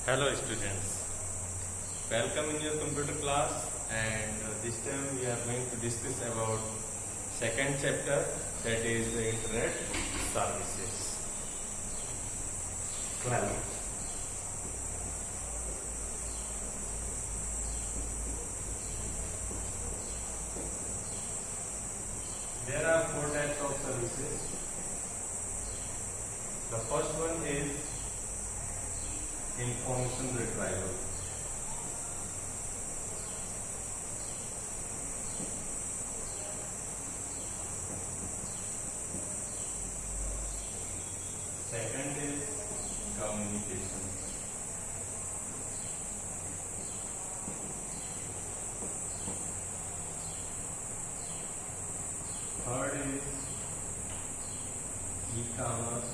Hello students, welcome in your computer class, and this time we are going to discuss about second chapter, that is the internet services. 12. There are four types of services. The first one is information retrieval. Second is communication. Third is e-commerce.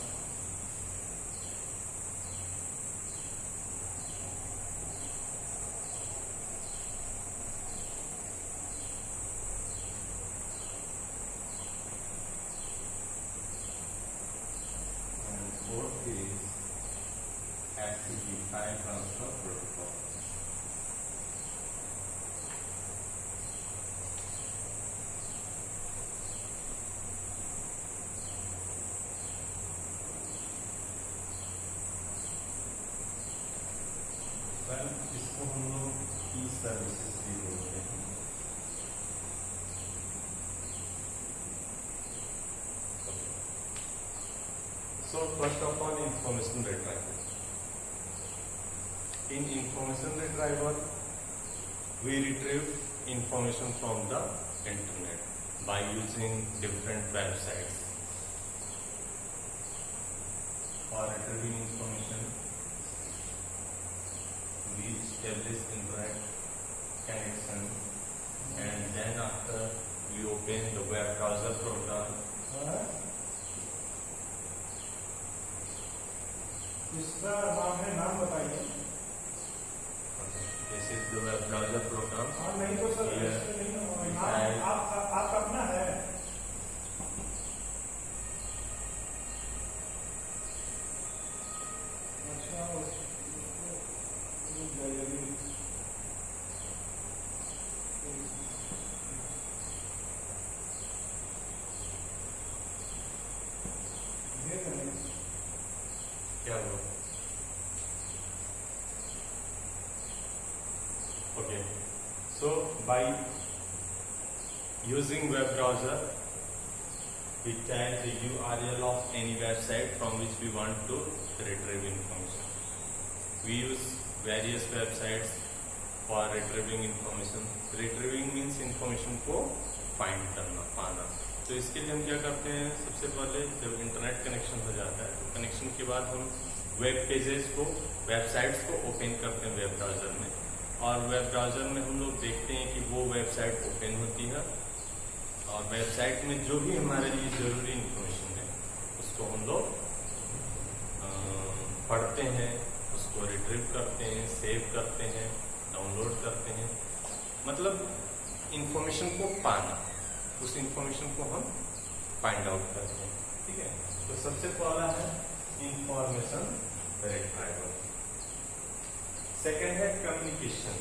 And fourth is FTP, file transfer protocol. Well इसको हम लोग ई services भी बोलते हैं. So first of all, information retrieval. In information retrieval, we retrieve information from the internet by using different websites. For retrieving information, we establish internet connection, and then after we open the web browser program. इसका नाम बताइए. This is the web browser program. हाँ नहीं तो sir Here नहीं we नाम type आप अपना है. अच्छा क्या हुआ? Okay. So by using web browser, we type the URL of any website from which we want to retrieve information. We use various websites for retrieving information. Retrieving means information को find करना, पाना. तो इसके लिए हम क्या करते हैं? सबसे पहले जब इंटरनेट कनेक्शन हो जाता है, तो कनेक्शन के बाद हम वेब पेजेस को, वेबसाइट्स को ओपन करते हैं वेब ब्राउजर में, और वेब ब्राउजर में हम लोग देखते हैं कि वो वेबसाइट ओपन होती है, और वेबसाइट में जो भी हमारे लिए जरूरी इंफॉर्मेशन है उसको हम लोग पढ़ते हैं, उसको रिट्रीव करते हैं, सेव करते हैं, डाउनलोड करते हैं. मतलब इंफॉर्मेशन को पाना, उस इंफॉर्मेशन को हम फाइंड आउट करते हैं. ठीक है. तो सबसे पहला है इंफॉर्मेशन रिट्रीवल. सेकेंड है कम्युनिकेशन.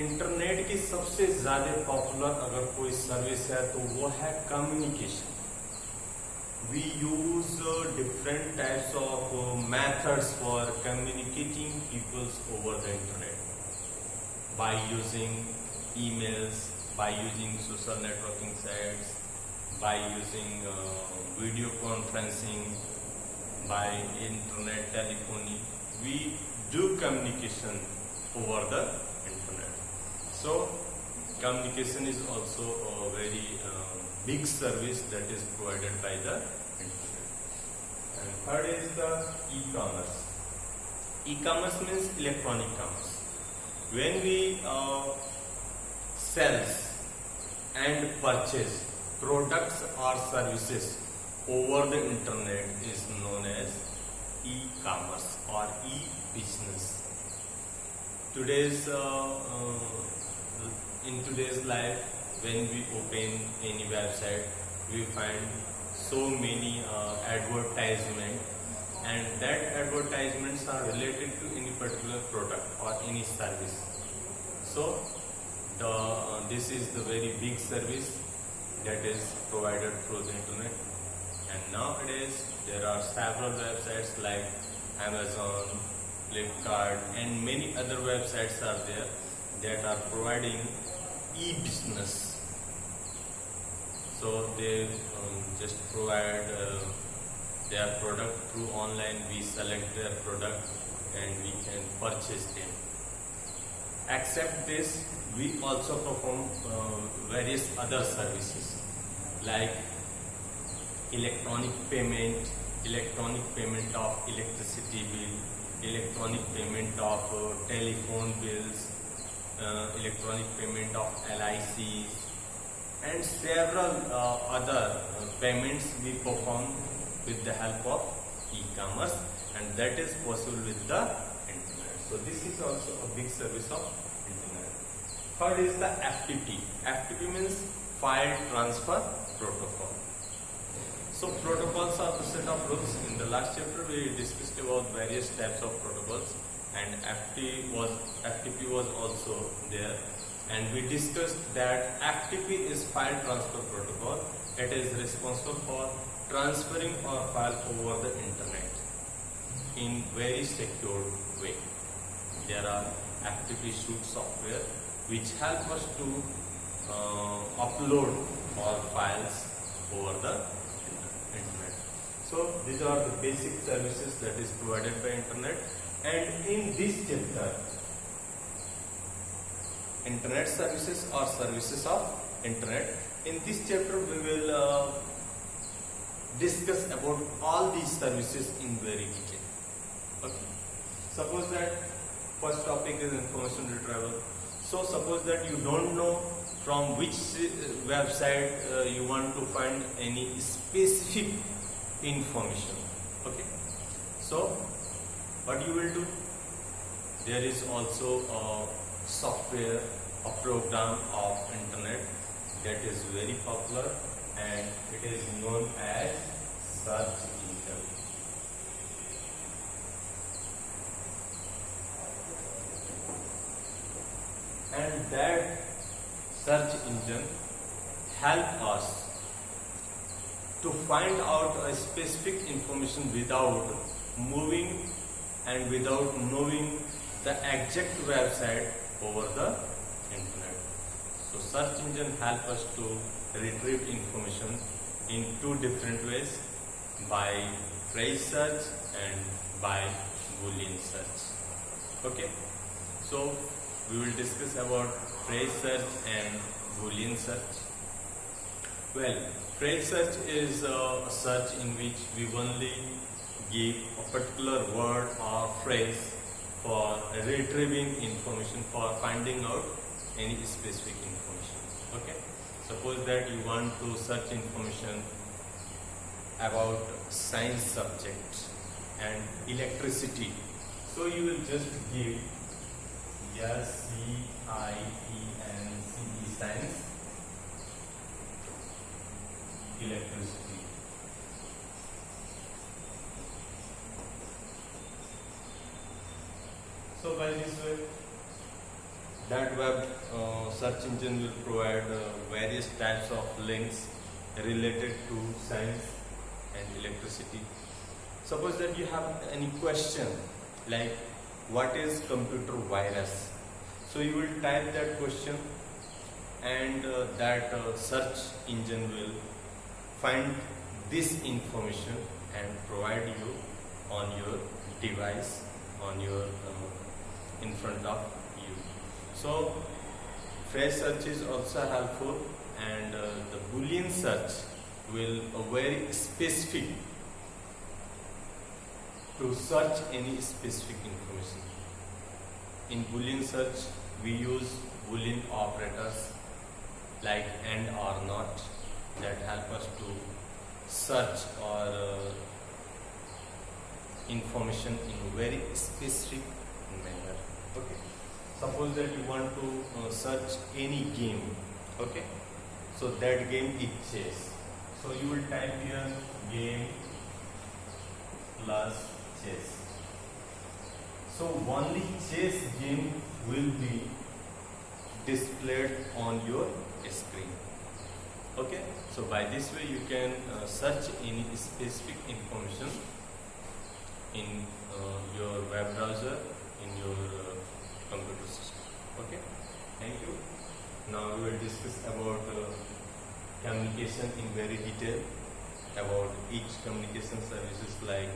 इंटरनेट की सबसे ज्यादा पॉपुलर अगर कोई सर्विस है तो वो है communication. We use different types of methods for communicating peoples over the internet by using emails, by using social networking sites, by using video conferencing, by internet telephony. We do communication over the internet. So communication is also a very big service that is provided by the internet. And third is the e-commerce. E-commerce means electronic commerce. When we sells and purchase products or services over the internet is known as e-commerce or e-business. In today's life, when we open any website, we find so many advertisements, and that advertisements related to any particular product or any service. So this is the very big service that is provided through the internet. And nowadays there are several websites like Amazon, Flipkart and many other websites are there that are providing e-business. So they just provide their product through online. We select their product and we can purchase them. Except this, we also perform various other services like electronic payment of electricity bill, electronic payment of telephone bills, electronic payment of LICs, and several other payments we perform with the help of e-commerce, and that is possible with the internet. So this is also a big service of internet. Third is the FTP. FTP means File Transfer Protocol. So protocols are the set of rules. In the last chapter we discussed about various types of protocols, and FTP was also there, and we discussed that FTP is File Transfer Protocol. It is responsible for transferring our file over the internet in very secure way. There are FTP suite software which help us to upload our files over the internet. So these are the basic services that is provided by internet. And in this chapter, internet services or services of internet, in this chapter we will discuss about all these services in very detail. Okay. Suppose that first topic is information retrieval. So suppose that you don't know from which website you want to find any specific information. Okay. So what you will do? There is also a software, a program of internet that is very popular, and it is known as search engine. And that search engine help us to find out a specific information without moving and without knowing the exact website over the internet. So search engine help us to retrieve information in two different ways, by phrase search and by Boolean search. Okay, so we will discuss about phrase search and Boolean search. Well, phrase search is a search in which we only give a particular word or phrase for retrieving information, for finding out any specific information. Okay, suppose that you want to search information about science subject and electricity, so you will just give SCIENCE, science, electricity. So by this way, that web search engine will provide various types of links related to science and electricity. Suppose that you have any question like what is computer virus, so you will type that question, and that search engine will find this information and provide you on your device, on your in front of you. So phrase search is also helpful, and the Boolean search will very specific to search any specific information. In Boolean search, we use Boolean operators like and or not that help us to search or information in very specific manner. Okay. Suppose that you want to search any game. Okay. So that game is chess. So you will type here game plus chess. So only chess game will be displayed on your screen. Okay, so by this way you can search any specific information in your web browser, in your computer system. Okay, thank you. Now we will discuss about communication in very detail, about each communication services like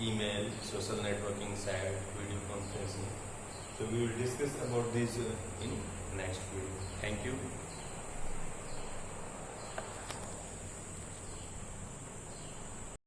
email, social networking site, video conferencing. So we will discuss about this in next video. Thank you.